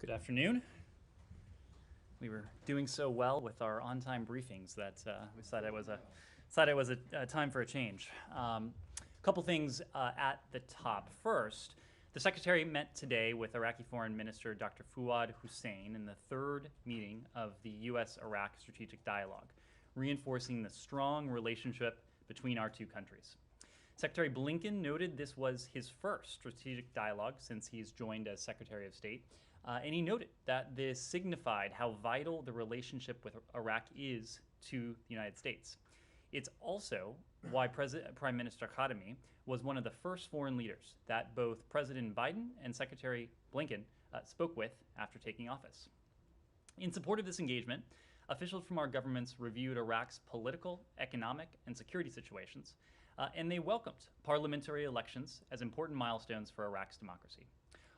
Good afternoon. We were doing so well with our on-time briefings that we decided it was a time for a change. A couple things at the top. First, the Secretary met today with Iraqi Foreign Minister Dr. Fuad Hussein in the third meeting of the U.S.-Iraq Strategic Dialogue, reinforcing the strong relationship between our two countries. Secretary Blinken noted this was his first strategic dialogue since he's joined as Secretary of State, and he noted that this signified how vital the relationship with Iraq is to the United States. It's also why Prime Minister Khatami was one of the first foreign leaders that both President Biden and Secretary Blinken spoke with after taking office. In support of this engagement, officials from our governments reviewed Iraq's political, economic, and security situations, and they welcomed parliamentary elections as important milestones for Iraq's democracy.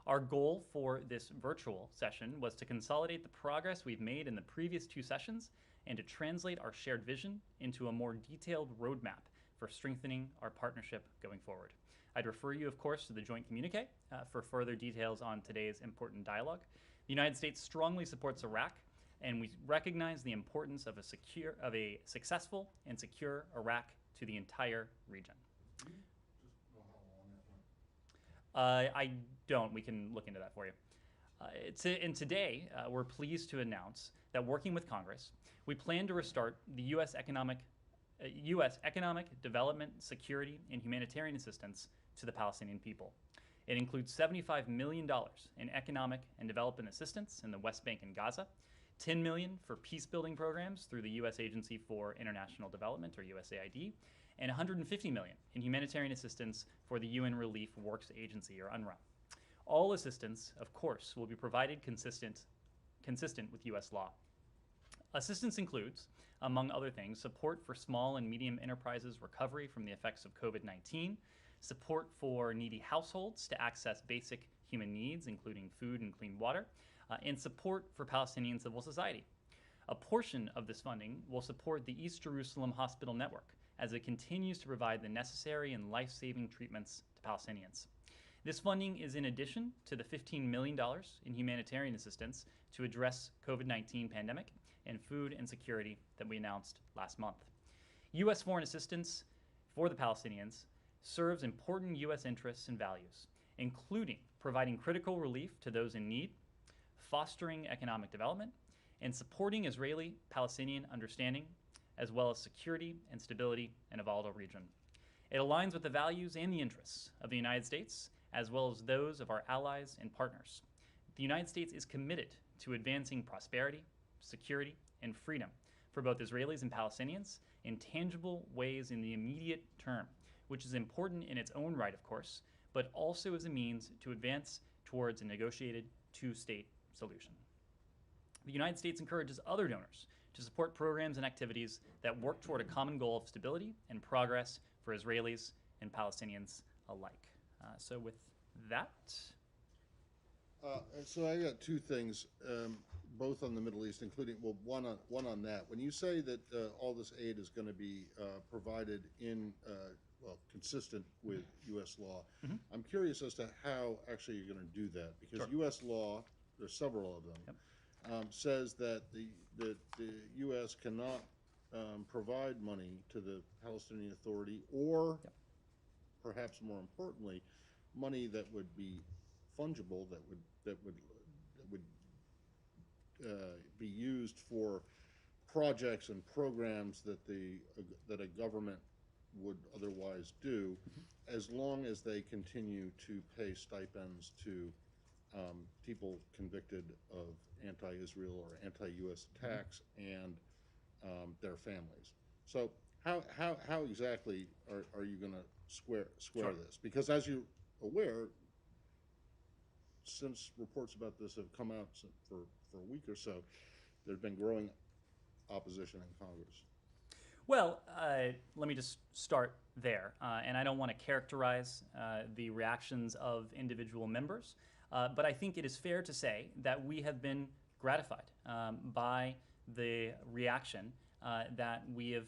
Our goal for this virtual session was to consolidate the progress we've made in the previous two sessions and to translate our shared vision into a more detailed roadmap for strengthening our partnership going forward. I'd refer you, of course, to the joint communique for further details on today's important dialogue. The United States strongly supports Iraq, and we recognize the importance of a successful and secure Iraq to the entire region. I don't. We can look into that for you. And today, we're pleased to announce that working with Congress, we plan to restart the U.S. economic development, security, and humanitarian assistance to the Palestinian people. It includes $75 million in economic and development assistance in the West Bank and Gaza, $10 million for peace-building programs through the U.S. Agency for International Development, or USAID, and $150 million in humanitarian assistance for the UN Relief Works Agency, or UNRWA. All assistance, of course, will be provided consistent with U.S. law. Assistance includes, among other things, support for small and medium enterprises' recovery from the effects of COVID-19, support for needy households to access basic human needs, including food and clean water, and support for Palestinian civil society. A portion of this funding will support the East Jerusalem Hospital Network as it continues to provide the necessary and life-saving treatments to Palestinians. This funding is in addition to the $15 million in humanitarian assistance to address COVID-19 pandemic and food and security that we announced last month. U.S. foreign assistance for the Palestinians serves important U.S. interests and values, including providing critical relief to those in need, fostering economic development, and supporting Israeli-Palestinian understanding, as well as security and stability in a volatile region. It aligns with the values and the interests of the United States, as well as those of our allies and partners. The United States is committed to advancing prosperity, security, and freedom for both Israelis and Palestinians in tangible ways in the immediate term, which is important in its own right, of course, but also as a means to advance towards a negotiated two-state solution. The United States encourages other donors to support programs and activities that work toward a common goal of stability and progress for Israelis and Palestinians alike. So with that. So I got two things, both on the Middle East, including, well, one on that. When you say that all this aid is going to be provided in, consistent with U.S. law, I'm curious as to how actually you're going to do that, because Sure. U.S. law, there's several of them, says that the U.S. cannot provide money to the Palestinian Authority, or perhaps more importantly, money that would be fungible, that would be used for projects and programs that a government would otherwise do, as long as they continue to pay stipends to people convicted of anti-Israel or anti-U.S. attacks and their families. So how exactly are you going to square this? Because as you're aware, since reports about this have come out for a week or so, there's been growing opposition in Congress. Well, let me just start there. And I don't want to characterize the reactions of individual members, but I think it is fair to say that we have been gratified by the reaction that we have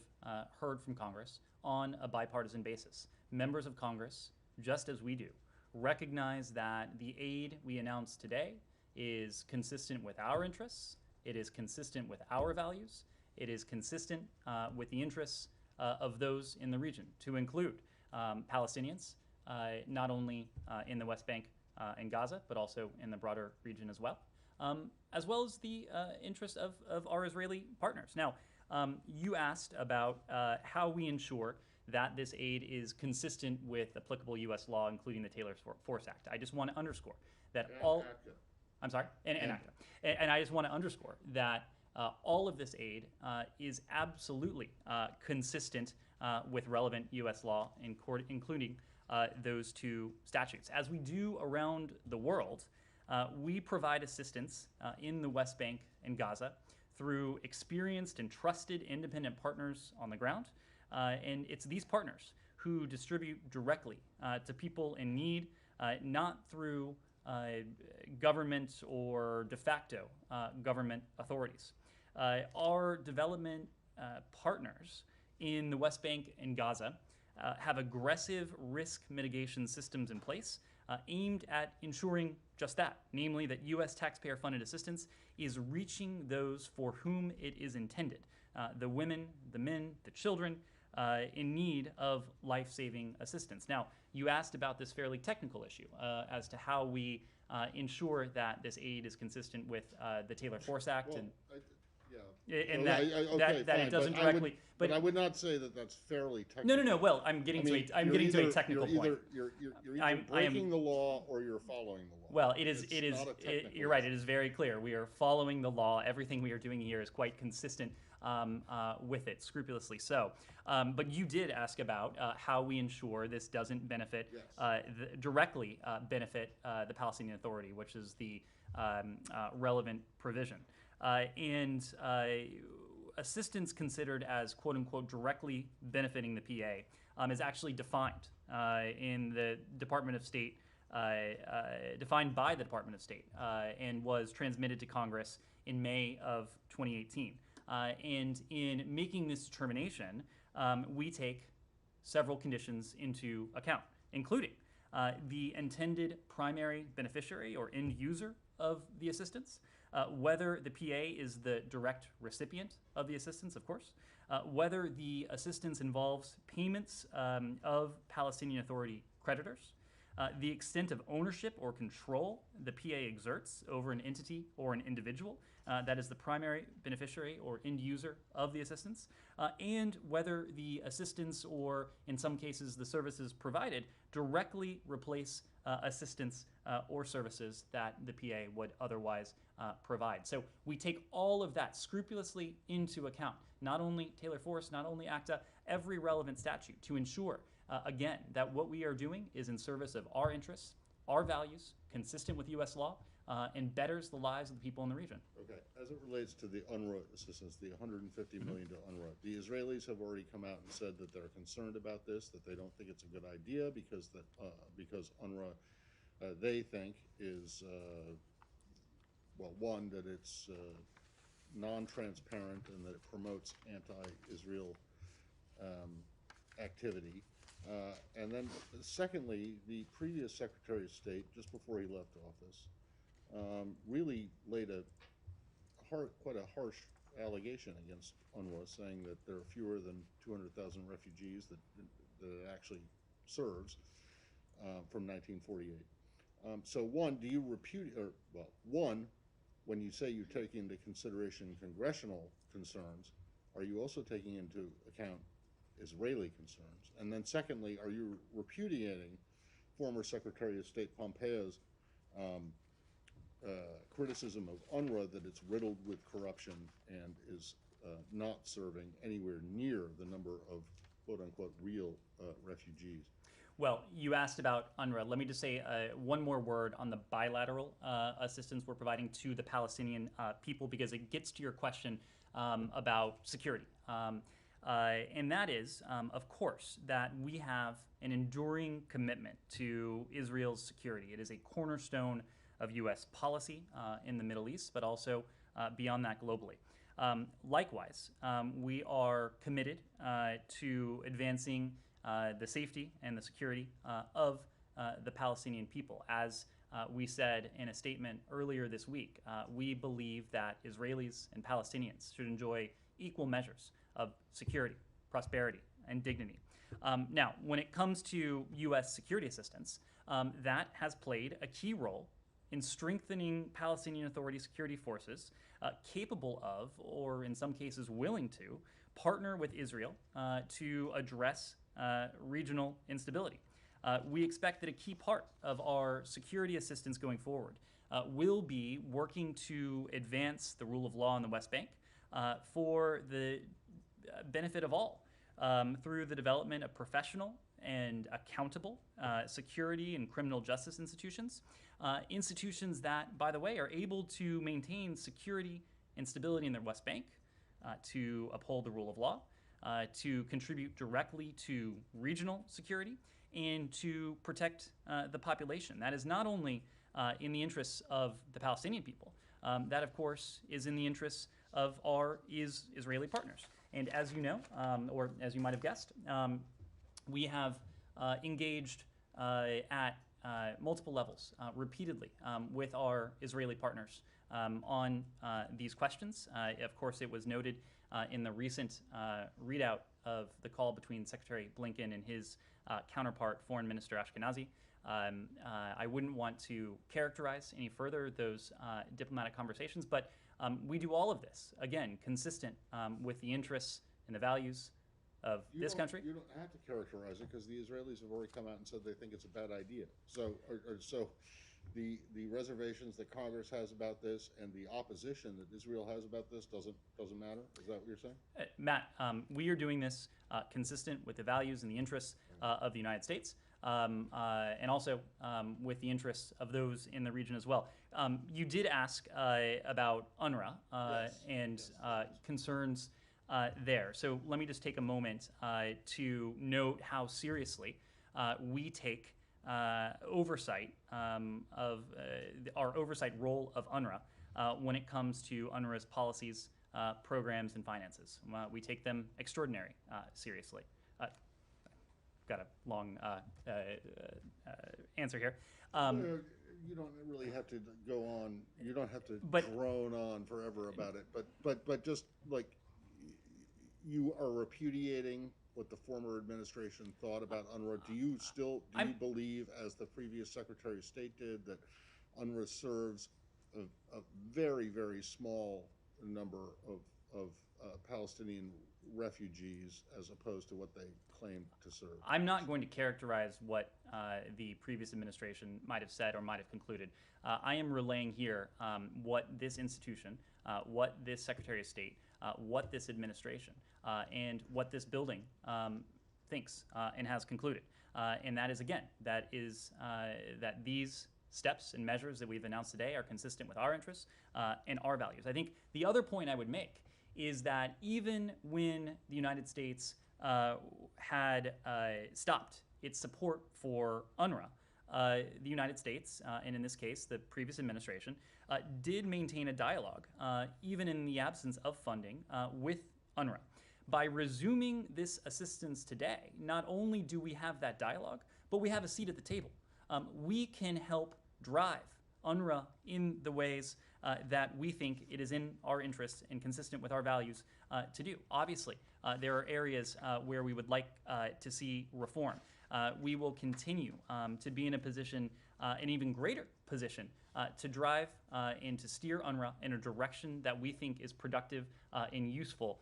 heard from Congress on a bipartisan basis. Members of Congress, just as we do, recognize that the aid we announced today is consistent with our interests, it is consistent with our values, it is consistent with the interests of those in the region, to include Palestinians, not only in the West Bank and Gaza, but also in the broader region as well as the interest of our Israeli partners. Now, you asked about how we ensure that this aid is consistent with applicable U.S. law, including the Taylor Force Act. I just want to underscore that I'm sorry, and ACTA. And I just want to underscore that all of this aid is absolutely consistent with relevant U.S. law, including those two statutes. As we do around the world, we provide assistance in the West Bank and Gaza through experienced and trusted independent partners on the ground. And it's these partners who distribute directly to people in need, not through government or de facto government authorities. Our development partners in the West Bank and Gaza have aggressive risk mitigation systems in place aimed at ensuring just that, namely that U.S. taxpayer-funded assistance is reaching those for whom it is intended, the women, the men, the children in need of life-saving assistance. Now, you asked about this fairly technical issue as to how we ensure that this aid is consistent with the Taylor Force Act and that it doesn't directly. But I would not say that that's fairly technical. No. Well, I'm getting to a technical point. You're either breaking the law or you're following the law. Well, you're right. It is very clear. We are following the law. Everything we are doing here is quite consistent with it, scrupulously so. But you did ask about how we ensure this doesn't benefit directly benefit the Palestinian Authority, which is the relevant provision. And assistance considered as quote-unquote directly benefiting the PA is actually defined in the Department of State, defined by the Department of State, and was transmitted to Congress in May of 2018. And in making this determination, we take several conditions into account, including the intended primary beneficiary or end user of the assistance, whether the PA is the direct recipient of the assistance, of course, whether the assistance involves payments of Palestinian Authority creditors, the extent of ownership or control the PA exerts over an entity or an individual that is the primary beneficiary or end user of the assistance, and whether the assistance or, in some cases, the services provided directly replace assistance or services that the PA would otherwise provide. So we take all of that scrupulously into account, not only Taylor Force, not only ACTA, every relevant statute, to ensure, again, that what we are doing is in service of our interests, our values, consistent with U.S. law, and betters the lives of the people in the region. Okay, as it relates to the UNRWA assistance, the $150 million to UNRWA, the Israelis have already come out and said that they're concerned about this, that they don't think it's a good idea because UNRWA, they think, is, well, one, that it's non-transparent and that it promotes anti-Israel activity. And then, secondly, the previous Secretary of State, just before he left office, really laid quite a harsh allegation against UNRWA, saying that there are fewer than 200,000 refugees that it actually serves from 1948. So one, do you when you say you're taking into consideration congressional concerns, are you also taking into account Israeli concerns? And then secondly, are you repudiating former Secretary of State Pompeo's criticism of UNRWA that it's riddled with corruption and is not serving anywhere near the number of quote-unquote real refugees? Well, you asked about UNRWA. Let me just say one more word on the bilateral assistance we're providing to the Palestinian people, because it gets to your question about security. And that is, of course, that we have an enduring commitment to Israel's security. It is a cornerstone of U.S. policy in the Middle East, but also beyond that globally. Likewise, we are committed to advancing the safety and the security of the Palestinian people, as we said in a statement earlier this week, we believe that Israelis and Palestinians should enjoy equal measures of security, prosperity, and dignity. Now, when it comes to U.S. security assistance, that has played a key role in strengthening Palestinian Authority security forces capable of, or in some cases willing to, partner with Israel to address regional instability. We expect that a key part of our security assistance going forward will be working to advance the rule of law in the West Bank for the benefit of all through the development of professional and accountable security and criminal justice institutions. Institutions that, by the way, are able to maintain security and stability in the West Bank, to uphold the rule of law, to contribute directly to regional security, and to protect the population. That is not only in the interests of the Palestinian people, that of course is in the interests of our Israeli partners. And as you know, or as you might have guessed, we have engaged at multiple levels repeatedly with our Israeli partners on these questions. Of course, it was noted in the recent readout of the call between Secretary Blinken and his counterpart, Foreign Minister Ashkenazi. I wouldn't want to characterize any further those diplomatic conversations, but we do all of this, again, consistent with the interests and the values of this country. You don't have to characterize it because the Israelis have already come out and said they think it's a bad idea. So, so the reservations that Congress has about this and the opposition that Israel has about this doesn't matter? Is that what you're saying? Matt, we are doing this consistent with the values and the interests of the United States, and also with the interests of those in the region as well. You did ask about UNRWA and concerns there. So let me just take a moment to note how seriously we take oversight of our oversight role of UNRWA when it comes to UNRWA's policies, programs, and finances. We take them extraordinary seriously. Got a long answer here. You don't really have to go on. You don't have to drone on forever about it. But just like you are repudiating what the former administration thought about UNRWA. Do you believe, as the previous Secretary of State did, that UNRWA serves a very, very small number of Palestinian refugees as opposed to what they claim to serve? I'm not going to characterize what the previous administration might have said or might have concluded. I am relaying here what this institution, what this Secretary of State, what this administration, and what this building thinks and has concluded. And that is, again, that these steps and measures that we've announced today are consistent with our interests and our values. I think the other point I would make is that even when the United States had stopped its support for UNRWA, the United States, and in this case, the previous administration, did maintain a dialogue, even in the absence of funding, with UNRWA. By resuming this assistance today, not only do we have that dialogue, but we have a seat at the table. We can help drive UNRWA in the ways that we think it is in our interest and consistent with our values to do. Obviously, there are areas where we would like to see reform. We will continue to be in a position, an even greater position, to drive and to steer UNRWA in a direction that we think is productive and useful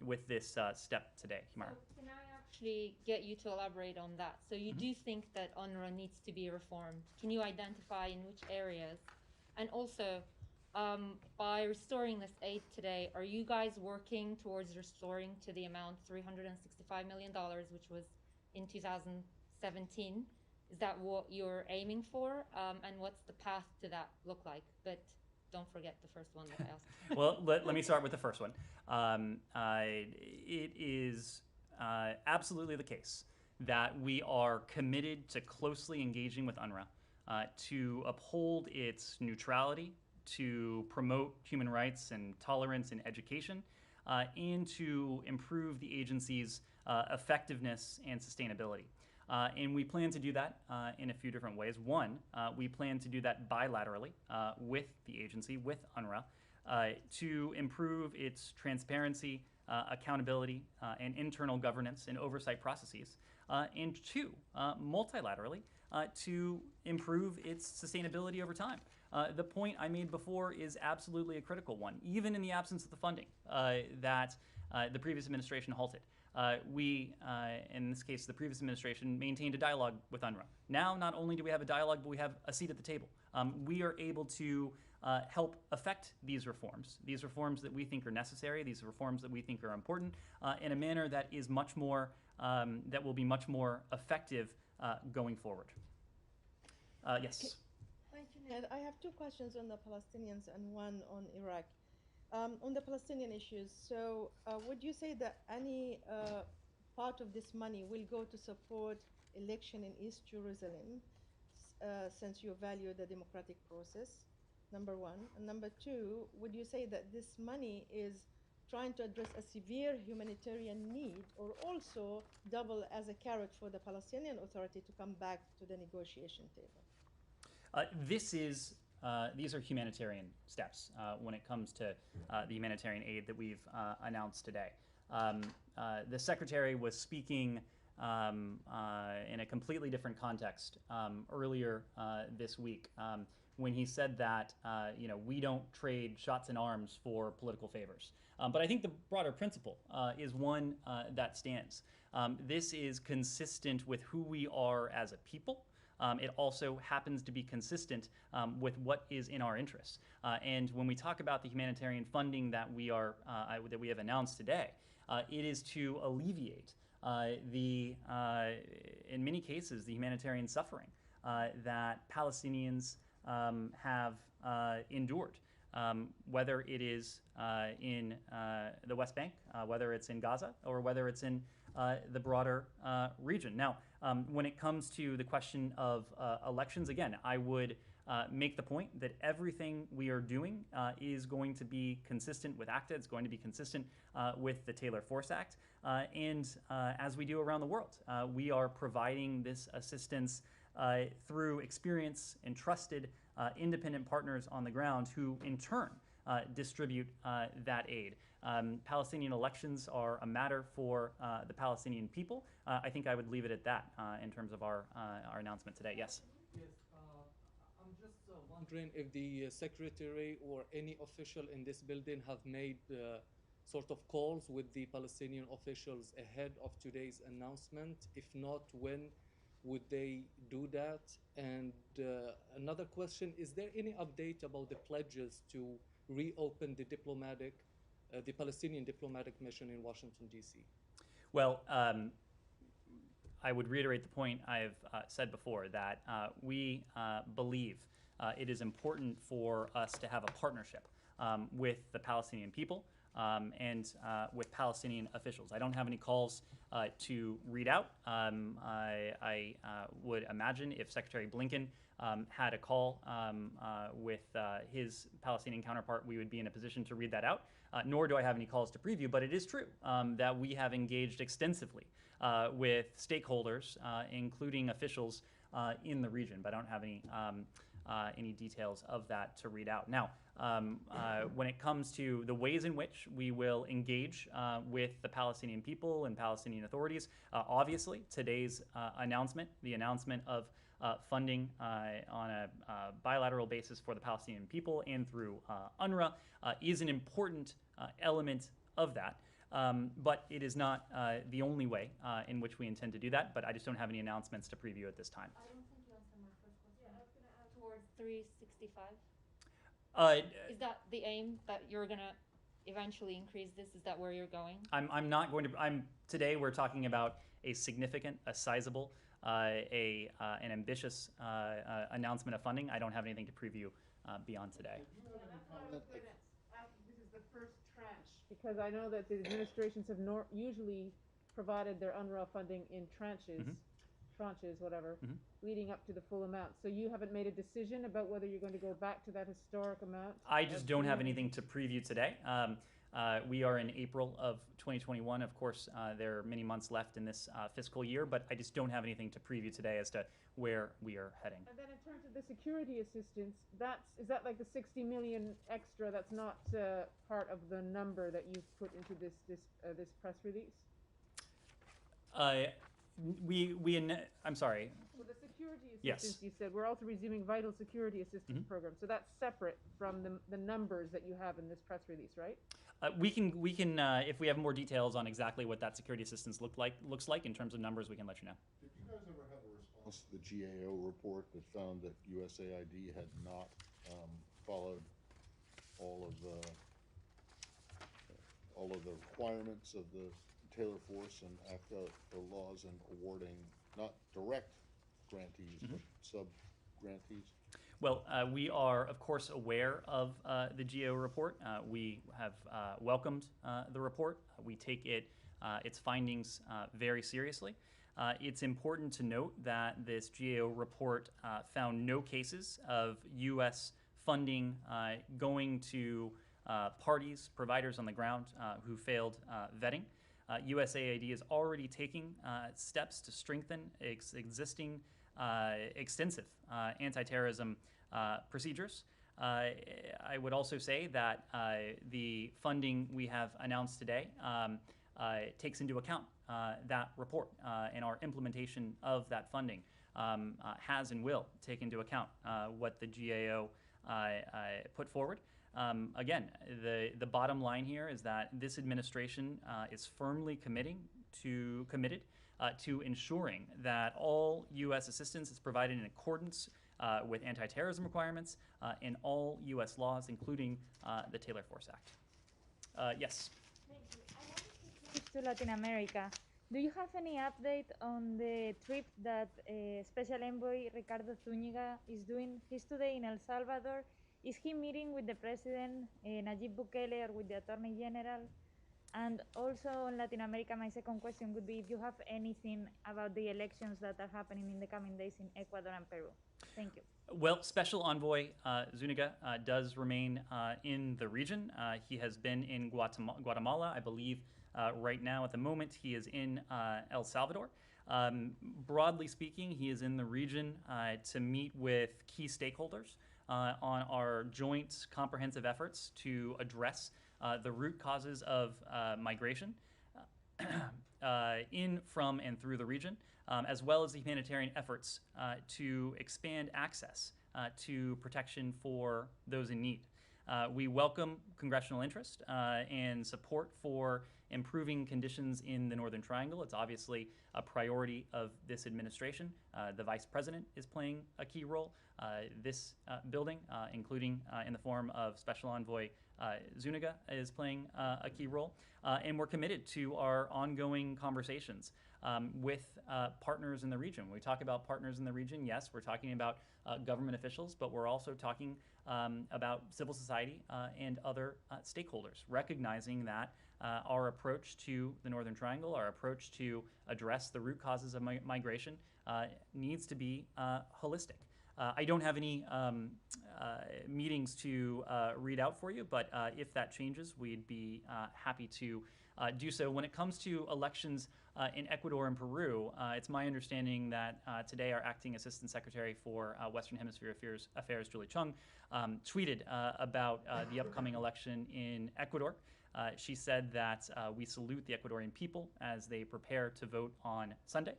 with this step today. Himara. So can I actually get you to elaborate on that? So you do think that UNRWA needs to be reformed. Can you identify in which areas? And also, by restoring this aid today, are you guys working towards restoring to the amount $365 million, which was in 2017? Is that what you're aiming for? And what's the path to that look like? But don't forget the first one that I asked. Well, let me start with the first one. It is absolutely the case that we are committed to closely engaging with UNRWA to uphold its neutrality, to promote human rights and tolerance in education, and to improve the agency's effectiveness and sustainability. And we plan to do that in a few different ways. One, we plan to do that bilaterally with the agency, with UNRWA, to improve its transparency, accountability, and internal governance and oversight processes. And two, multilaterally, to improve its sustainability over time. The point I made before is absolutely a critical one, even in the absence of the funding that the previous administration halted. We, in this case, the previous administration maintained a dialogue with UNRWA. Now, not only do we have a dialogue, but we have a seat at the table. We are able to help affect these reforms that we think are necessary, these reforms that we think are important, in a manner that is much more, that will be much more effective going forward. Yes. Thank you, Ned. I have two questions on the Palestinians and one on Iraq. On the Palestinian issues, so would you say that any part of this money will go to support election in East Jerusalem, since you value the democratic process, number one? And number two, would you say that this money is trying to address a severe humanitarian need, or also double as a carrot for the Palestinian Authority to come back to the negotiation table? These are humanitarian steps when it comes to the humanitarian aid that we've announced today. The Secretary was speaking in a completely different context earlier this week when he said that we don't trade shots in arms for political favors. But I think the broader principle is one that stands. This is consistent with who we are as a people. It also happens to be consistent with what is in our interests. And when we talk about the humanitarian funding that we have announced today, it is to alleviate in many cases, the humanitarian suffering that Palestinians have endured, whether it is in the West Bank, whether it's in Gaza, or whether it's in the broader region. Now, when it comes to the question of elections, again, I would make the point that everything we are doing is going to be consistent with ACTA. It's going to be consistent with the Taylor Force Act. And as we do around the world, we are providing this assistance through experienced and trusted independent partners on the ground who, in turn, distribute that aid. Palestinian elections are a matter for the Palestinian people. I think I would leave it at that in terms of our announcement today. Yes? Yes, I'm just wondering if the secretary or any official in this building have made sort of calls with the Palestinian officials ahead of today's announcement. If not, when would they do that? And another question, is there any update about the pledges to reopen the Palestinian diplomatic mission in Washington, D.C.? Well, I would reiterate the point I've said before, that we believe it is important for us to have a partnership with the Palestinian people and with Palestinian officials. I don't have any calls to read out. I would imagine if Secretary Blinken had a call with his Palestinian counterpart, we would be in a position to read that out. Nor do I have any calls to preview, but it is true that we have engaged extensively with stakeholders, including officials in the region, but I don't have any details of that to read out. Now, when it comes to the ways in which we will engage with the Palestinian people and Palestinian authorities, obviously today's announcement, the announcement of funding on a bilateral basis for the Palestinian people and through UNRWA is an important element of that. But it is not the only way in which we intend to do that, but I just don't have any announcements to preview at this time. I don't think you answered my first question. Yeah, I was going to add towards 365. Is that the aim, that you're going to eventually increase this? Is that where you're going? I'm not going to. Today we're talking about a significant, a sizable, an ambitious announcement of funding. I don't have anything to preview beyond today. This is the first tranche, because I know that the administrations have usually provided their UNRWA funding in tranches, whatever, leading up to the full amount. So you haven't made a decision about whether you're going to go back to that historic amount? I just don't have anything to preview today. We are in April of 2021. Of course, there are many months left in this fiscal year, but I just don't have anything to preview today as to where we are heading. And then in terms of the security assistance, is that like the 60 million extra that's not part of the number that you've put into this press release? I'm sorry. So the security assistance, Yes. you said, we're also resuming vital security assistance program. So that's separate from the numbers that you have in this press release, right? We can if we have more details on exactly what that security assistance looks like in terms of numbers, we can let you know. Did you guys ever have a response to the GAO report that found that USAID had not followed all of the requirements of the Taylor Force and ACTA laws in awarding not direct grantees but sub-grantees? Well, we are, of course, aware of the GAO report. We have welcomed the report. We take its findings very seriously. It's important to note that this GAO report found no cases of U.S. funding going to parties, providers on the ground who failed vetting. USAID is already taking steps to strengthen its existing extensive anti-terrorism procedures. I would also say that the funding we have announced today takes into account that report, and our implementation of that funding has and will take into account what the GAO put forward. Again, the bottom line here is that this administration is firmly committed to ensuring that all U.S. assistance is provided in accordance with anti-terrorism requirements and all U.S. laws, including the Taylor Force Act. Yes. Thank you. I wanted to switch to Latin America. Do you have any update on the trip that Special Envoy Ricardo Zúñiga is doing? He's today in El Salvador. Is he meeting with the President, Nayib Bukele, or with the Attorney General? And also on Latin America, my second question would be if you have anything about the elections that are happening in the coming days in Ecuador and Peru. Thank you. Well, Special Envoy Zúñiga does remain in the region. He has been in Guatemala, I believe. Right now, at the moment, he is in El Salvador. Broadly speaking, he is in the region to meet with key stakeholders on our joint comprehensive efforts to address the root causes of migration in, from, and through the region, as well as the humanitarian efforts to expand access to protection for those in need. We welcome congressional interest and support for improving conditions in the Northern Triangle. It's obviously a priority of this administration. The Vice President is playing a key role. This building, including in the form of Special Envoy Zúñiga, is playing a key role. And we're committed to our ongoing conversations with partners in the region. When we talk about partners in the region, yes, we're talking about government officials, but we're also talking about civil society and other stakeholders, recognizing that our approach to the Northern Triangle, our approach to address the root causes of migration needs to be holistic. I don't have any meetings to read out for you, but if that changes, we'd be happy to do so. When it comes to elections in Ecuador and Peru, it's my understanding that today our Acting Assistant Secretary for Western Hemisphere Affairs, Julie Chung, tweeted about the upcoming election in Ecuador. She said that we salute the Ecuadorian people as they prepare to vote on Sunday.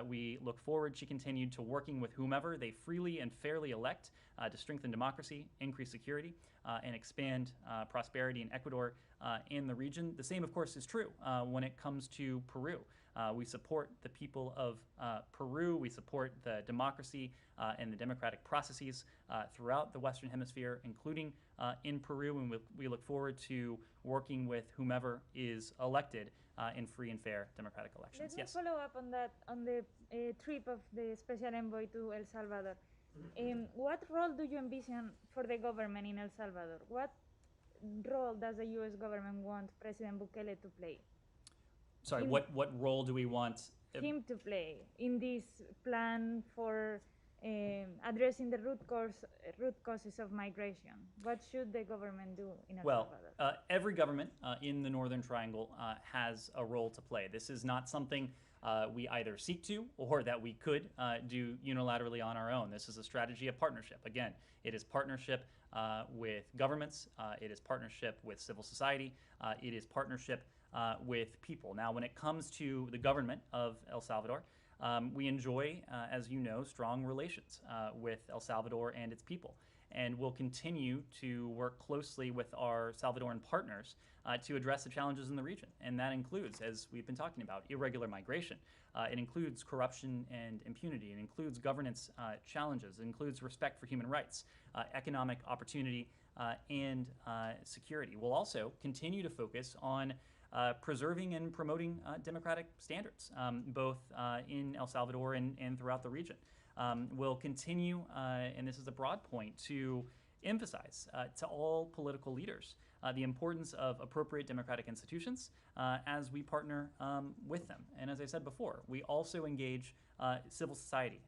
We look forward, she continued, to working with whomever they freely and fairly elect to strengthen democracy, increase security, and expand prosperity in Ecuador and the region. The same, of course, is true when it comes to Peru. We support the people of Peru. We support the democracy and the democratic processes throughout the Western Hemisphere, including in Peru, and we look forward to working with whomever is elected in free and fair democratic elections. Let me follow up on that, on the trip of the Special Envoy to El Salvador. What role do you envision for the government in El Salvador? What role does the U.S. government want President Bukele to play? Sorry, what role do we want him to play in this plan for addressing the root causes of migration? What should the government do in El Well, Salvador? every government in the Northern Triangle has a role to play. This is not something we either seek to or that we could do unilaterally on our own. This is a strategy of partnership. Again, it is partnership with governments, it is partnership with civil society, it is partnership with people. Now, when it comes to the government of El Salvador, we enjoy, as you know, strong relations with El Salvador and its people. And we'll continue to work closely with our Salvadoran partners to address the challenges in the region. And that includes, as we've been talking about, irregular migration. It includes corruption and impunity. It includes governance challenges. It includes respect for human rights, economic opportunity, and security. We'll also continue to focus on preserving and promoting democratic standards, both in El Salvador and throughout the region. We'll continue, and this is a broad point, to emphasize to all political leaders the importance of appropriate democratic institutions as we partner with them. And as I said before, we also engage civil society,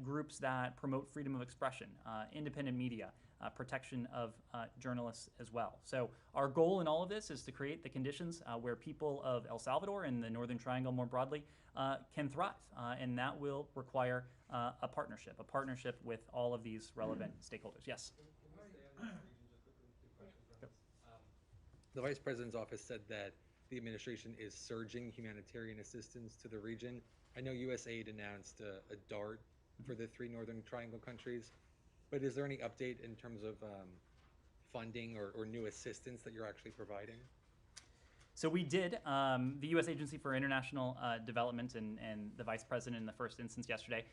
groups that promote freedom of expression, independent media, protection of journalists as well. So our goal in all of this is to create the conditions where people of El Salvador and the Northern Triangle more broadly can thrive. And that will require a partnership with all of these relevant stakeholders. Yes? The Vice President's office said that the administration is surging humanitarian assistance to the region. I know USAID announced a DART for the 3 Northern Triangle countries, but is there any update in terms of funding or new assistance that you're actually providing? So we did. The U.S. Agency for International Development and the Vice President in the first instance yesterday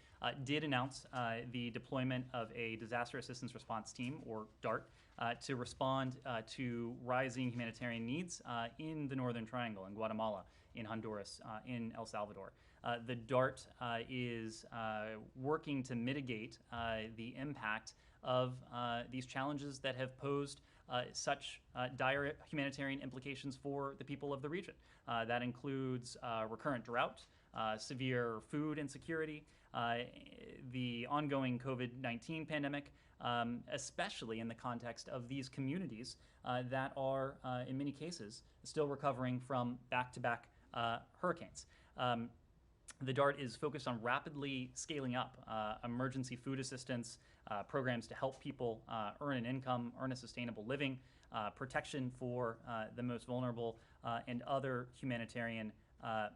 did announce the deployment of a Disaster Assistance Response Team, or DART, to respond to rising humanitarian needs in the Northern Triangle, in Guatemala, in Honduras, in El Salvador. The DART is working to mitigate the impact of these challenges that have posed such dire humanitarian implications for the people of the region. That includes recurrent drought, severe food insecurity, the ongoing COVID-19 pandemic, especially in the context of these communities that are, in many cases, still recovering from back-to-back hurricanes. The DART is focused on rapidly scaling up emergency food assistance, programs to help people earn an income, earn a sustainable living, protection for the most vulnerable, and other humanitarian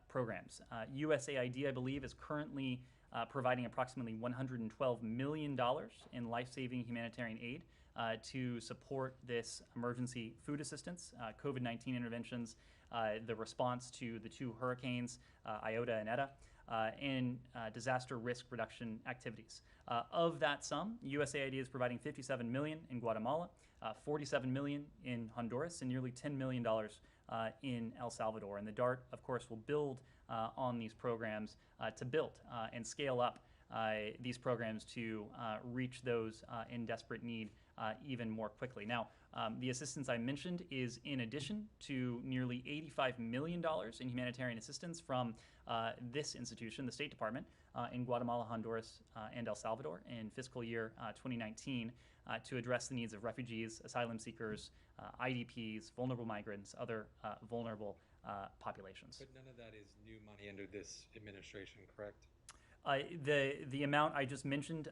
programs. USAID, I believe, is currently providing approximately $112 million in life-saving humanitarian aid to support this emergency food assistance, COVID-19 interventions, the response to the 2 hurricanes, Iota and Eta, and disaster risk reduction activities. Of that sum, USAID is providing $57 million in Guatemala, $47 million in Honduras, and nearly $10 million in El Salvador. And the DART, of course, will build on these programs to build and scale up these programs to reach those in desperate need even more quickly. Now, the assistance I mentioned is in addition to nearly $85 million in humanitarian assistance from this institution, the State Department, in Guatemala, Honduras, and El Salvador in fiscal year 2019 to address the needs of refugees, asylum seekers, IDPs, vulnerable migrants, other vulnerable populations. But none of that is new money under this administration, correct? The amount I just mentioned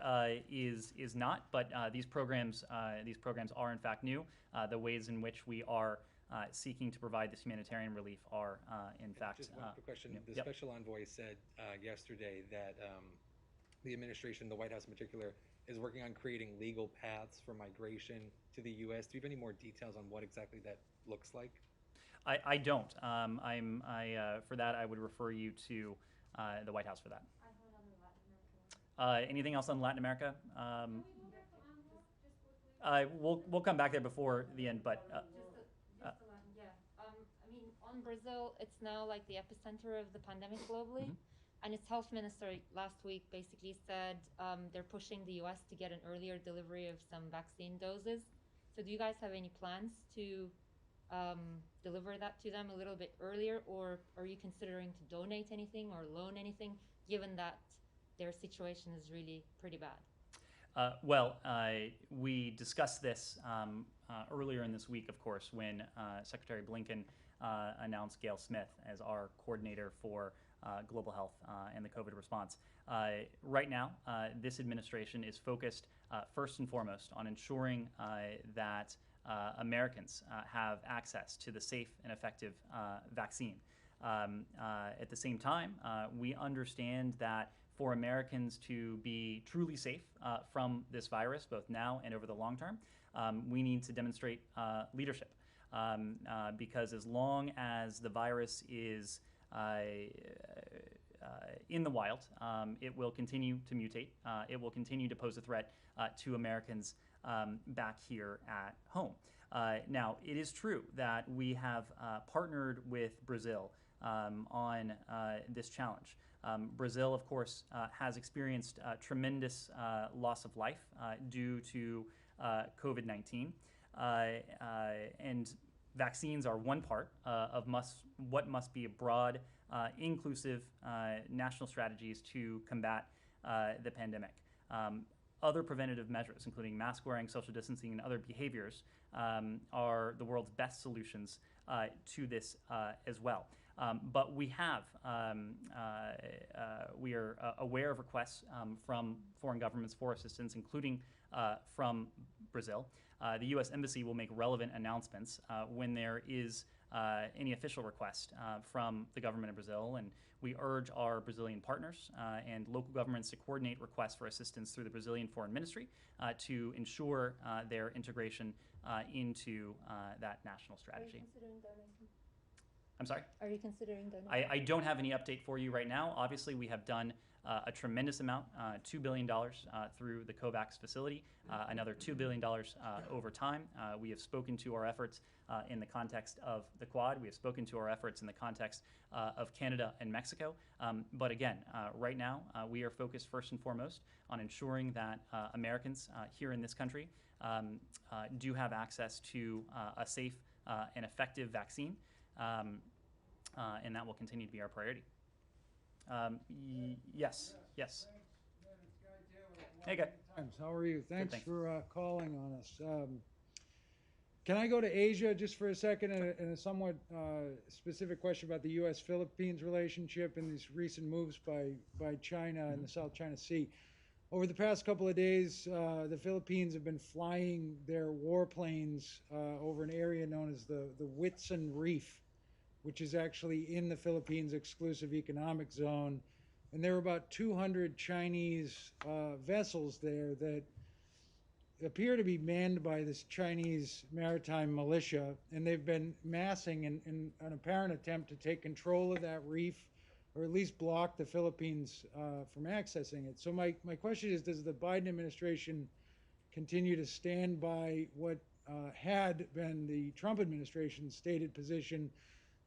is not, but these programs are in fact new. The ways in which we are seeking to provide this humanitarian relief are in fact. Just one quick question. New. The Yep. special envoy said yesterday that the administration, the White House in particular, is working on creating legal paths for migration to the U.S. Do you have any more details on what exactly that looks like? I don't. For that I would refer you to the White House for that. Anything else on Latin America? We'll come back there before the end, but I mean, on Brazil, it's now like the epicenter of the pandemic globally, and its health minister last week basically said they're pushing the U.S. to get an earlier delivery of some vaccine doses. So do you guys have any plans to deliver that to them a little bit earlier, or are you considering to donate anything or loan anything, given that their situation is really pretty bad? We discussed this earlier in this week, of course, when Secretary Blinken announced Gail Smith as our coordinator for global health and the COVID response. Right now, this administration is focused first and foremost on ensuring that Americans have access to the safe and effective vaccine. At the same time, we understand that for Americans to be truly safe from this virus, both now and over the long term, we need to demonstrate leadership. Because as long as the virus is in the wild, it will continue to mutate. It will continue to pose a threat to Americans back here at home. Now, it is true that we have partnered with Brazil on this challenge. Brazil, of course, has experienced tremendous loss of life due to COVID-19. And vaccines are one part of what must be a broad, inclusive national strategies to combat the pandemic. Other preventative measures, including mask wearing, social distancing, and other behaviors, are the world's best solutions to this as well. But we are aware of requests from foreign governments for assistance, including from Brazil. The U.S. Embassy will make relevant announcements when there is any official request from the government of Brazil, and we urge our Brazilian partners and local governments to coordinate requests for assistance through the Brazilian Foreign Ministry to ensure their integration into that national strategy. Are you considering donating? I'm sorry? Are you considering donating? I don't have any update for you right now. Obviously, we have done a tremendous amount, $2 billion through the COVAX facility, another $2 billion over time. We have spoken to our efforts in the context of the Quad. We have spoken to our efforts in the context of Canada and Mexico. But again, right now, we are focused first and foremost on ensuring that Americans here in this country do have access to a safe and effective vaccine. And that will continue to be our priority. Yes. Hey, guy. How are you? Thanks thanks. for calling on us. Can I go to Asia just for a second and a somewhat specific question about the U.S.-Philippines relationship and these recent moves by China in the South China Sea? Over the past couple of days, the Philippines have been flying their warplanes over an area known as the Whitsun Reef, which is actually in the Philippines' exclusive economic zone. And there are about 200 Chinese vessels there that appear to be manned by this Chinese maritime militia, and they've been massing in an apparent attempt to take control of that reef, or at least block the Philippines from accessing it. So my question is, does the Biden administration continue to stand by what had been the Trump administration's stated position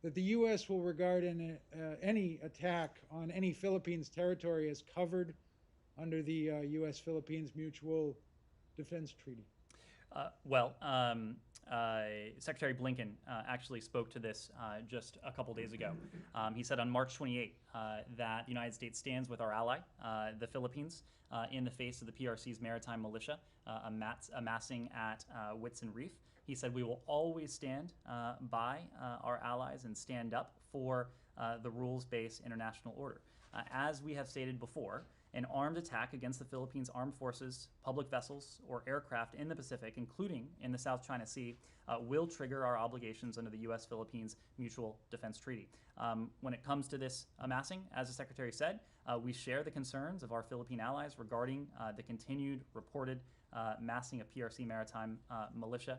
that the U.S. will regard any attack on any Philippines territory as covered under the U.S.-Philippines Mutual Defense Treaty? Secretary Blinken actually spoke to this just a couple days ago. He said on March 28 that the United States stands with our ally, the Philippines, in the face of the PRC's maritime militia amassing at Whitsun Reef. He said we will always stand by our allies and stand up for the rules-based international order. As we have stated before, an armed attack against the Philippines' armed forces, public vessels, or aircraft in the Pacific, including in the South China Sea, will trigger our obligations under the U.S.-Philippines Mutual Defense Treaty. When it comes to this amassing, as the Secretary said, we share the concerns of our Philippine allies regarding the continued reported massing of PRC maritime militia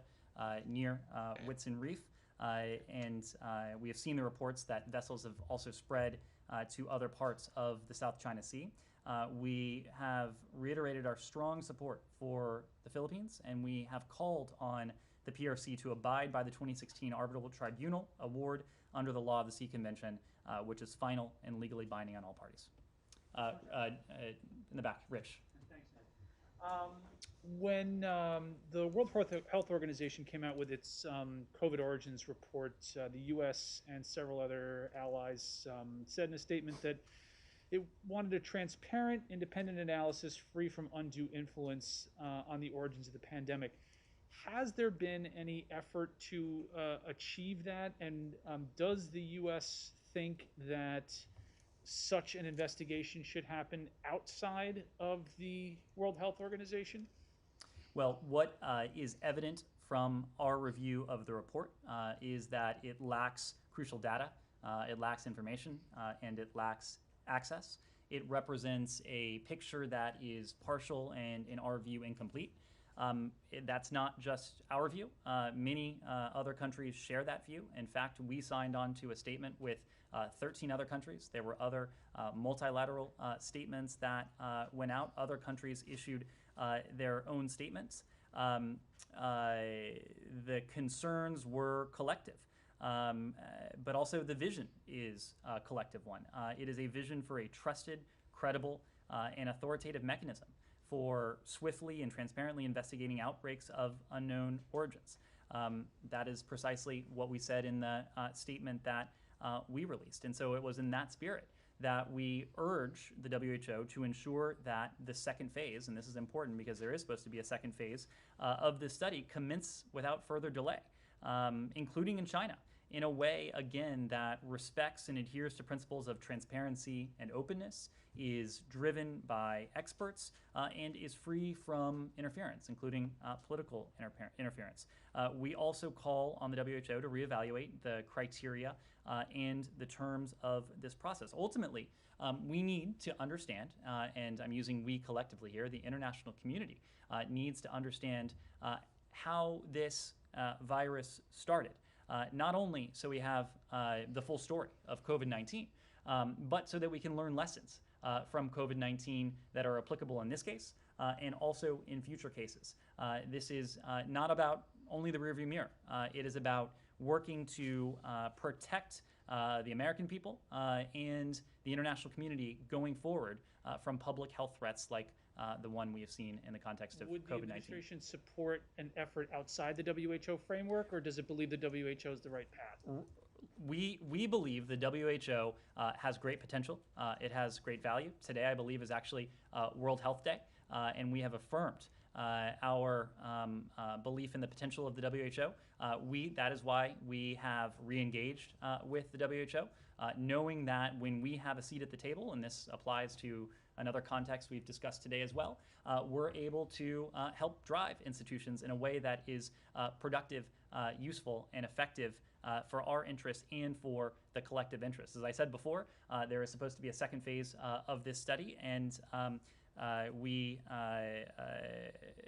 near Whitsun Reef. And we have seen the reports that vessels have also spread to other parts of the South China Sea. We have reiterated our strong support for the Philippines, and we have called on the PRC to abide by the 2016 Arbitral Tribunal Award under the Law of the Sea Convention, which is final and legally binding on all parties. In the back, Rich. Thanks, Ned. When the World Health Organization came out with its COVID origins report, the U.S. and several other allies said in a statement that It wanted a transparent, independent analysis free from undue influence on the origins of the pandemic. Has there been any effort to achieve that? And does the U.S. think that such an investigation should happen outside of the World Health Organization? Well, what is evident from our review of the report is that it lacks crucial data, it lacks information, and it lacks access. It represents a picture that is partial and, in our view, incomplete. That's not just our view. Many other countries share that view. In fact, we signed on to a statement with 13 other countries. There were other multilateral statements that went out. Other countries issued their own statements. The concerns were collective. But also the vision is a collective one. It is a vision for a trusted, credible, and authoritative mechanism for swiftly and transparently investigating outbreaks of unknown origins. That is precisely what we said in the statement that we released. And so it was in that spirit that we urge the WHO to ensure that the second phase, and this is important because there is supposed to be a second phase of this study, commence without further delay, including in China, in a way, again, that respects and adheres to principles of transparency and openness, is driven by experts, and is free from interference, including political interference. We also call on the WHO to reevaluate the criteria and the terms of this process. Ultimately, we need to understand, and I'm using we collectively here, the international community needs to understand how this virus started. Not only so we have the full story of COVID-19, but so that we can learn lessons from COVID-19 that are applicable in this case and also in future cases. This is not about only the rearview mirror. It is about working to protect the American people and the international community going forward from public health threats like the one we have seen in the context of COVID-19. Would the administration support an effort outside the WHO framework, or does it believe the WHO is the right path? We believe the WHO has great potential. It has great value. Today, I believe, is actually World Health Day, and we have affirmed our belief in the potential of the WHO. That is why we have re-engaged with the WHO, knowing that when we have a seat at the table, and this applies to another context we've discussed today as well, we're able to help drive institutions in a way that is productive, useful, and effective for our interests and for the collective interests. As I said before, there is supposed to be a second phase of this study, and we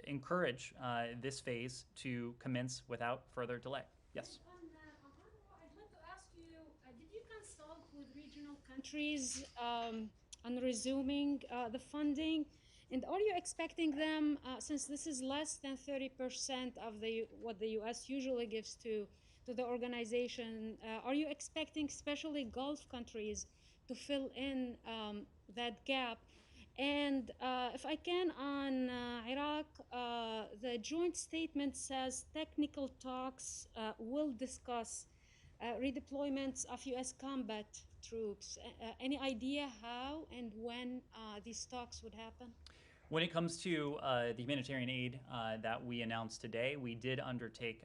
encourage this phase to commence without further delay. Yes? I'd like to ask you, did you consult with regional countries on resuming the funding? And are you expecting them, since this is less than 30% of what the U.S. usually gives to the organization, are you expecting especially Gulf countries to fill in that gap? And if I can, on Iraq, the joint statement says technical talks will discuss redeployments of U.S. combat troops. Any idea how and when these talks would happen? When it comes to the humanitarian aid that we announced today, we did undertake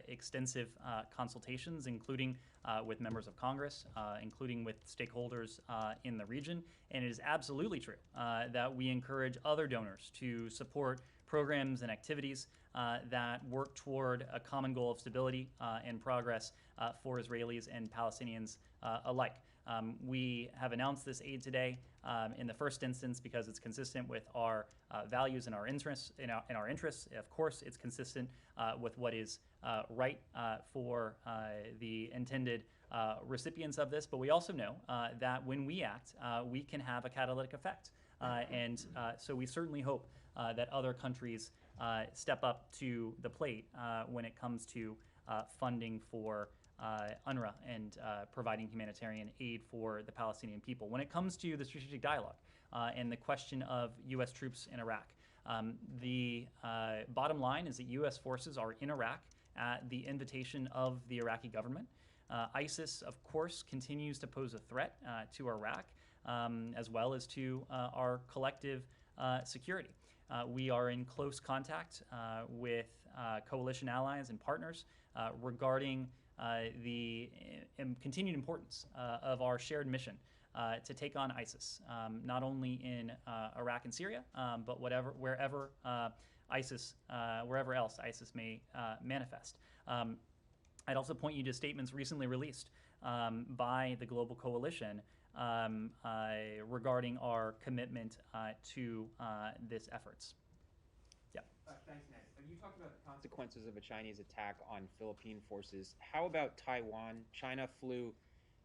extensive consultations, including with members of Congress, including with stakeholders in the region. And it is absolutely true that we encourage other donors to support programs and activities that work toward a common goal of stability and progress for Israelis and Palestinians alike. We have announced this aid today in the first instance because it's consistent with our values and our interests. Of course, it's consistent with what is right for the intended recipients of this. But we also know that when we act, we can have a catalytic effect. So we certainly hope that other countries step up to the plate when it comes to funding for UNRWA and providing humanitarian aid for the Palestinian people. When it comes to the strategic dialogue and the question of U.S. troops in Iraq, the bottom line is that U.S. forces are in Iraq at the invitation of the Iraqi government. ISIS, of course, continues to pose a threat to Iraq, as well as to our collective security. We are in close contact with coalition allies and partners regarding the continued importance of our shared mission to take on ISIS, not only in Iraq and Syria, but wherever else ISIS may manifest. I'd also point you to statements recently released by the global coalition regarding our commitment to this efforts. Yeah. Thanks, Ned. You talked about the consequences of a Chinese attack on Philippine forces. How about Taiwan? China flew,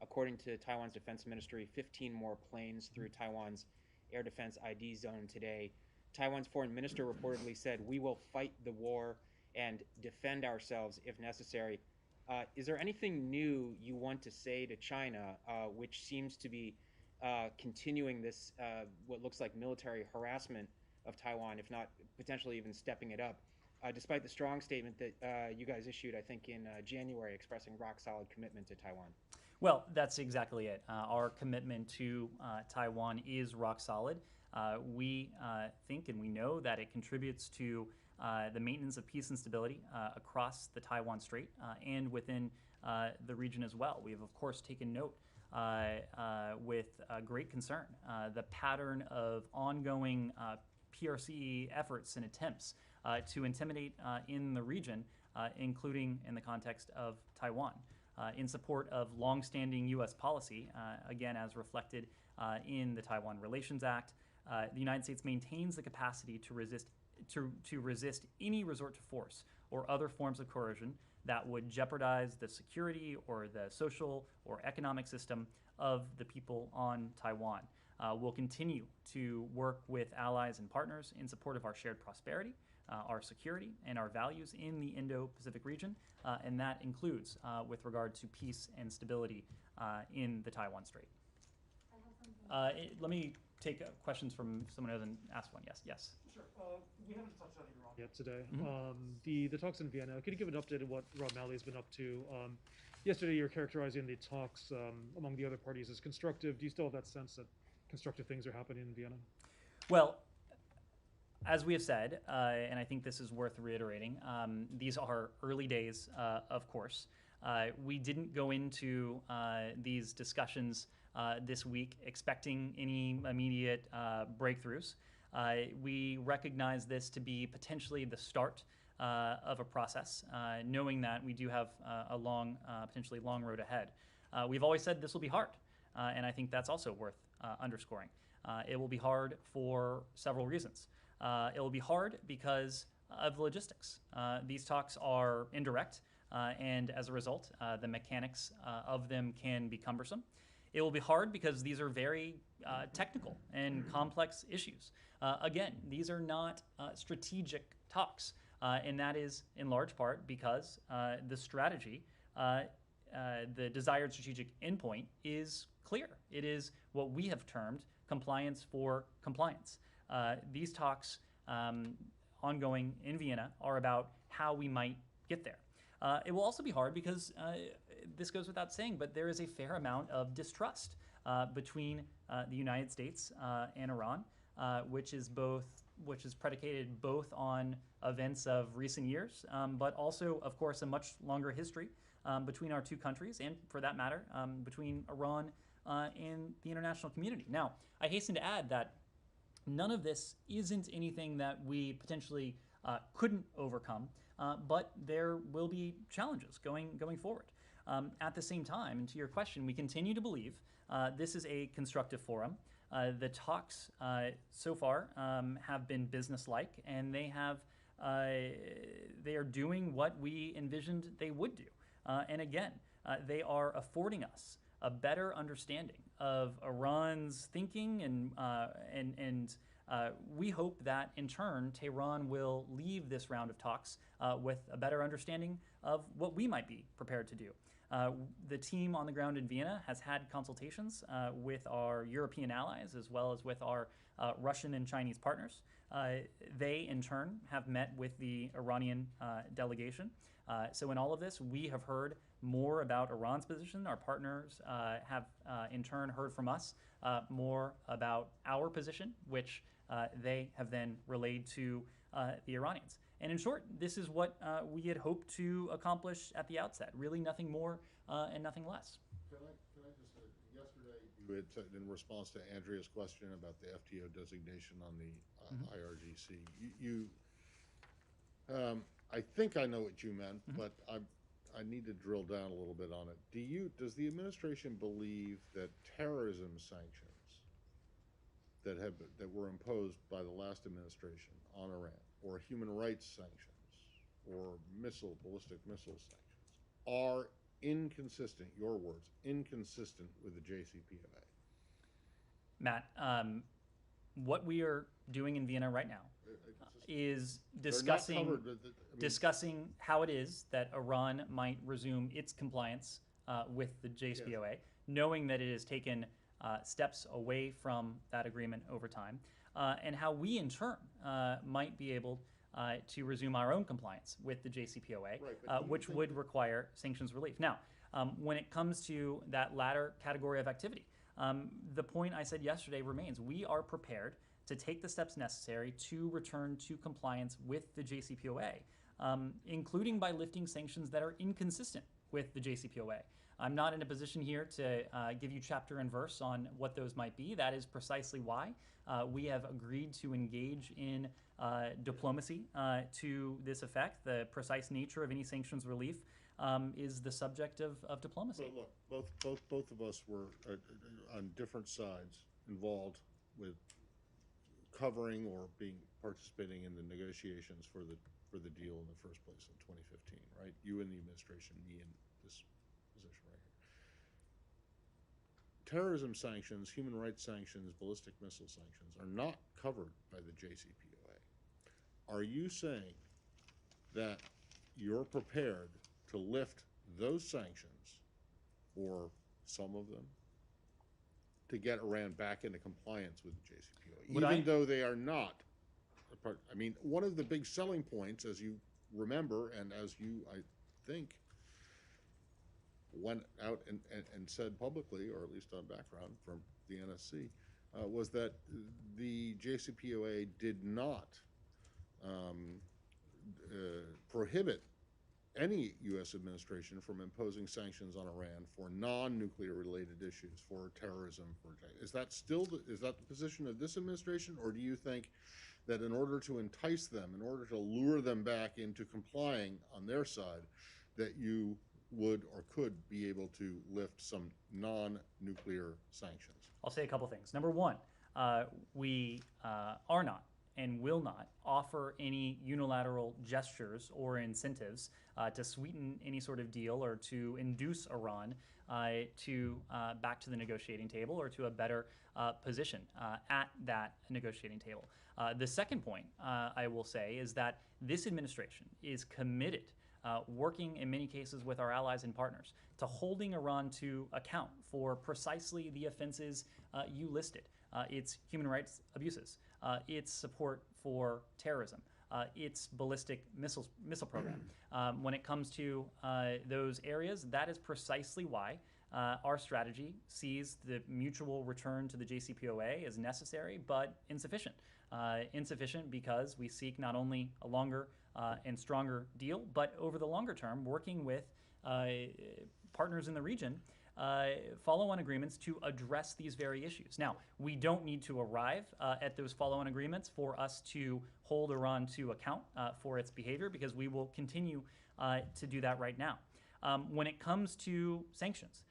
according to Taiwan's defense ministry, 15 more planes through Taiwan's air defense ID zone today. Taiwan's foreign minister reportedly said, "We will fight the war and defend ourselves if necessary." Is there anything new you want to say to China, which seems to be continuing this, what looks like military harassment of Taiwan, if not potentially even stepping it up, despite the strong statement that you guys issued, I think, in January, expressing rock-solid commitment to Taiwan? Well, that's exactly it. Our commitment to Taiwan is rock solid. We think and we know that it contributes to the maintenance of peace and stability across the Taiwan Strait and within the region as well. We have, of course, taken note with great concern the pattern of ongoing PRC efforts and attempts to intimidate in the region, including in the context of Taiwan. In support of longstanding U.S. policy, again, as reflected in the Taiwan Relations Act, the United States maintains the capacity to resist any resort to force or other forms of coercion that would jeopardize the security or the social or economic system of the people on Taiwan. We'll continue to work with allies and partners in support of our shared prosperity, our security, and our values in the Indo-Pacific region, and that includes with regard to peace and stability in the Taiwan Strait. Let me take questions from someone who hasn't asked one. Yes. Sure. We haven't touched on Iran yet today. Mm-hmm. The talks in Vienna. Could you give an update of what Rob Malley has been up to? Yesterday, you were characterizing the talks among the other parties as constructive. Do you still have that sense that constructive things are happening in Vienna? Well, as we have said, and I think this is worth reiterating, these are early days, of course. We didn't go into these discussions this week expecting any immediate breakthroughs. We recognize this to be potentially the start of a process, knowing that we do have a long, potentially long road ahead. We've always said this will be hard, and I think that's also worth underscoring. It will be hard for several reasons. It will be hard because of the logistics. These talks are indirect, and as a result, the mechanics of them can be cumbersome. It will be hard because these are very technical and complex issues. Again, these are not strategic talks, and that is in large part because the strategy, the desired strategic endpoint is clear. It is what we have termed compliance for compliance. These talks ongoing in Vienna are about how we might get there. It will also be hard because this goes without saying, but there is a fair amount of distrust between the United States and Iran, which is predicated both on events of recent years, but also, of course, a much longer history between our two countries, and for that matter, between Iran and the international community. Now, I hasten to add that none of this isn't anything that we potentially couldn't overcome, but there will be challenges going forward. At the same time, and to your question, we continue to believe this is a constructive forum. The talks so far have been businesslike, and they are doing what we envisioned they would do. And again, they are affording us a better understanding of Iran's thinking, and we hope that in turn Tehran will leave this round of talks with a better understanding of what we might be prepared to do. The team on the ground in Vienna has had consultations with our European allies as well as with our Russian and Chinese partners. They, in turn, have met with the Iranian delegation. So in all of this, we have heard more about Iran's position. Our partners have, in turn, heard from us more about our position, which they have then relayed to the Iranians. And in short, this is what we had hoped to accomplish at the outset. Really nothing more and nothing less. Can I just say, yesterday you had said in response to Andrea's question about the FTO designation on the IRGC, I think I know what you meant, but I need to drill down a little bit on it. Does the administration believe that terrorism sanctions that were imposed by the last administration on Iran, or human rights sanctions, or ballistic missile sanctions, are inconsistent, your words, inconsistent with the JCPOA? Matt, what we are doing in Vienna right now is discussing how it is that Iran might resume its compliance with the JCPOA, knowing that it has taken steps away from that agreement over time, and how we in turn might be able to resume our own compliance with the JCPOA, which would require sanctions relief. Now, when it comes to that latter category of activity, the point I said yesterday remains. We are prepared to take the steps necessary to return to compliance with the JCPOA, including by lifting sanctions that are inconsistent with the JCPOA. I'm not in a position here to give you chapter and verse on what those might be. That is precisely why we have agreed to engage in diplomacy to this effect. The precise nature of any sanctions relief is the subject of diplomacy. But look, both of us were on different sides involved with covering or participating in the negotiations for the deal in the first place in 2015, right? You in the administration, me in this position right here. Terrorism sanctions, human rights sanctions, ballistic missile sanctions are not covered by the JCPOA. Are you saying that you're prepared to lift those sanctions, or some of them, to get Iran back into compliance with the JCPOA, even though they are not a part? I mean, one of the big selling points, as you remember, and as you, I think, went out and said publicly, or at least on background from the NSC, was that the JCPOA did not prohibit any U.S. administration from imposing sanctions on Iran for non-nuclear related issues, for terrorism. Is that the position of this administration, or do you think that in order to entice them, in order to lure them back into complying on their side, that you would or could be able to lift some non-nuclear sanctions? I'll say a couple things. Number one, we are not and will not offer any unilateral gestures or incentives to sweeten any sort of deal or to induce Iran to back to the negotiating table or to a better position at that negotiating table. The second point I will say is that this administration is committed, working in many cases with our allies and partners, to holding Iran to account for precisely the offenses you listed. Its human rights abuses, its support for terrorism, its ballistic missile program. When it comes to those areas, that is precisely why our strategy sees the mutual return to the JCPOA as necessary but insufficient. Insufficient because we seek not only a longer and stronger deal, but over the longer term, working with partners in the region, follow-on agreements to address these very issues. Now, we don't need to arrive at those follow-on agreements for us to hold Iran to account for its behavior, because we will continue to do that right now. When it comes to sanctions,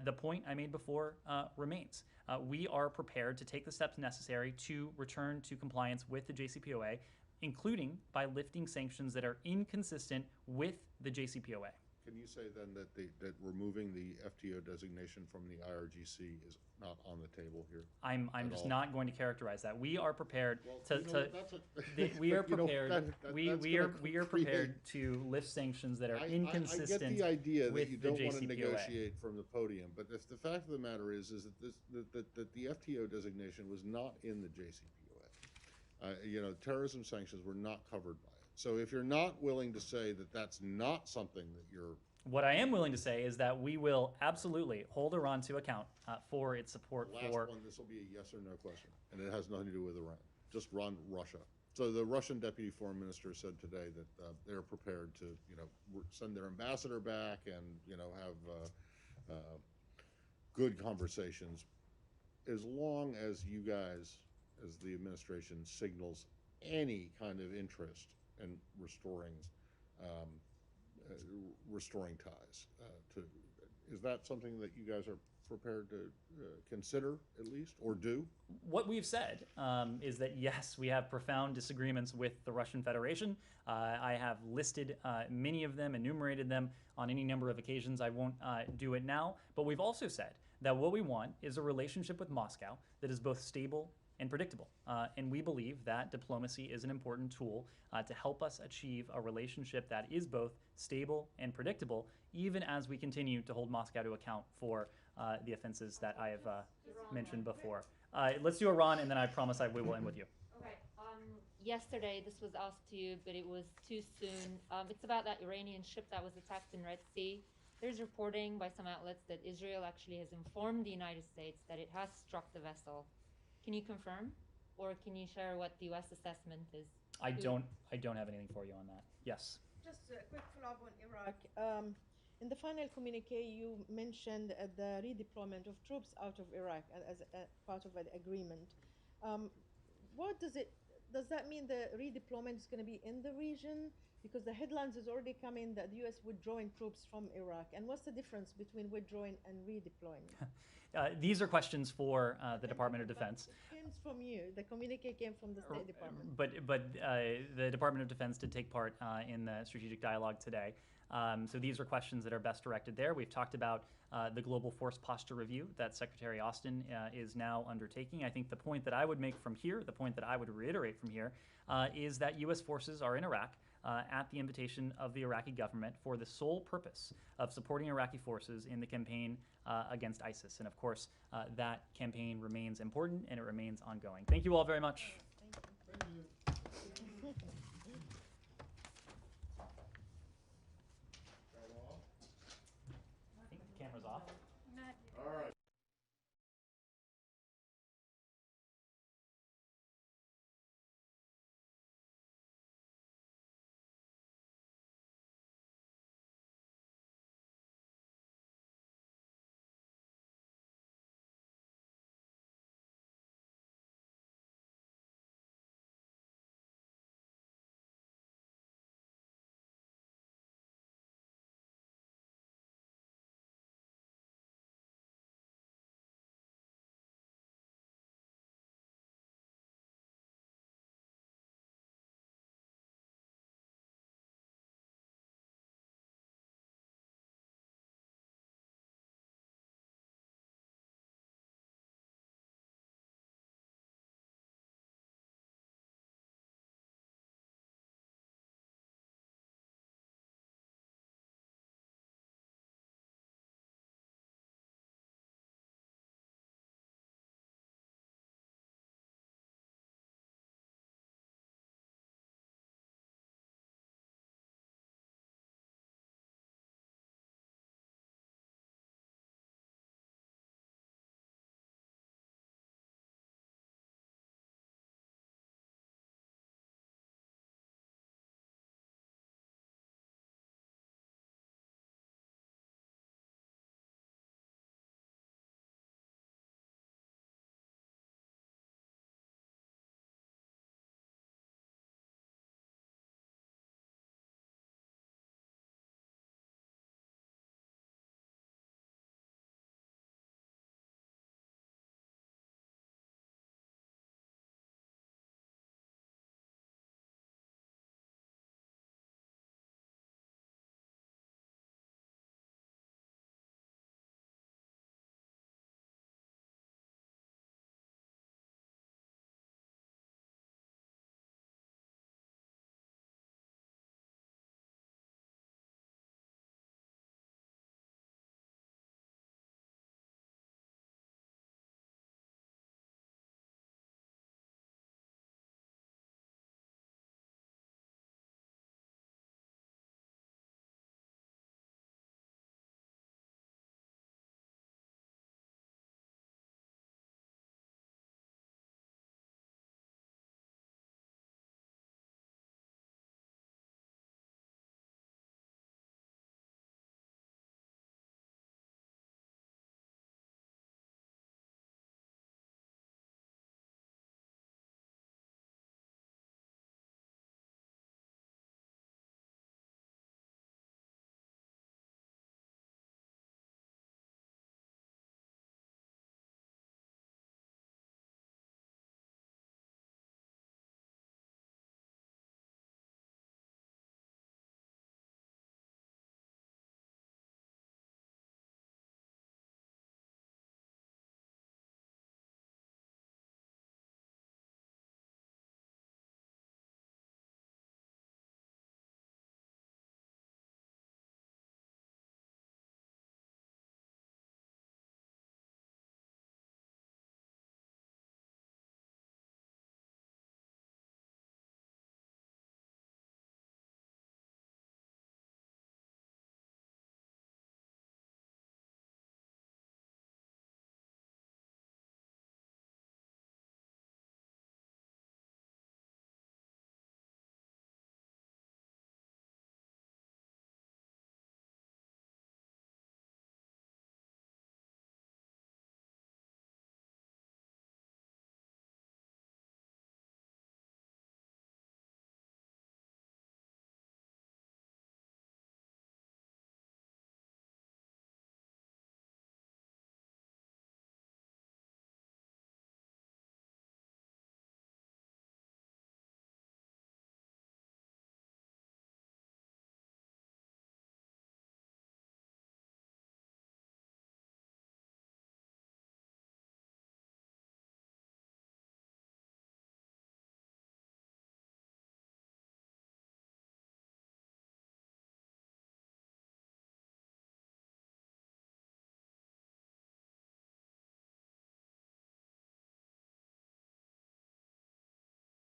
the point I made before remains. We are prepared to take the steps necessary to return to compliance with the JCPOA, including by lifting sanctions that are inconsistent with the JCPOA. can you say then that that removing the FTO designation from the IRGC is not on the table here? I'm just all? not going to characterize that. We are prepared Well, to, you know, to that's we are but, you know, prepared. that's We gonna are prepared to lift sanctions that are inconsistent I get the idea with that you the don't want to JCPOA. negotiate from the podium, but if the fact of the matter is that the FTO designation was not in the JCPOA. You know, terrorism sanctions were not covered by it. So if you're not willing to say that that's not something that you're What I am willing to say is that we will absolutely hold Iran to account for its support last for. one, this will be a yes or no question, and it has nothing to do with Iran. Just Russia. So the Russian deputy foreign minister said today that they're prepared to, you know, send their ambassador back and, you know, have good conversations, as long as you guys, as the administration, signals any kind of interest in restoring ties. Is that something that you guys are prepared to consider at least, or do? What we've said is that yes, we have profound disagreements with the Russian Federation. I have listed many of them, enumerated them on any number of occasions. I won't do it now, but we've also said that what we want is a relationship with Moscow that is both stable and predictable. And we believe that diplomacy is an important tool to help us achieve a relationship that is both stable and predictable, even as we continue to hold Moscow to account for the offenses that I have mentioned before. Let's do Iran, and then I promise we will end with you. Okay. Yesterday, this was asked to you, but it was too soon. It's about that Iranian ship that was attacked in Red Sea. There's reporting by some outlets that Israel actually has informed the United States that it has struck the vessel. Can you confirm, or can you share what the U.S. assessment is? I don't have anything for you on that. Yes. Just a quick follow-up on Iraq. In the final communique, you mentioned the redeployment of troops out of Iraq as a part of an agreement. What does that mean? The redeployment is going to be in the region? Because the headlines is already coming that the U.S. withdrawing troops from Iraq. And what's the difference between withdrawing and redeploying? These are questions for the Department of Defense. It came from you. The communique came from the State Department. But the Department of Defense did take part in the strategic dialogue today. So these are questions that are best directed there. We've talked about the global force posture review that Secretary Austin is now undertaking. I think the point that I would make from here, the point that I would reiterate from here, is that U.S. forces are in Iraq at the invitation of the Iraqi government for the sole purpose of supporting Iraqi forces in the campaign against ISIS. And of course, that campaign remains important and it remains ongoing. Thank you all very much. Thank you. Thank you.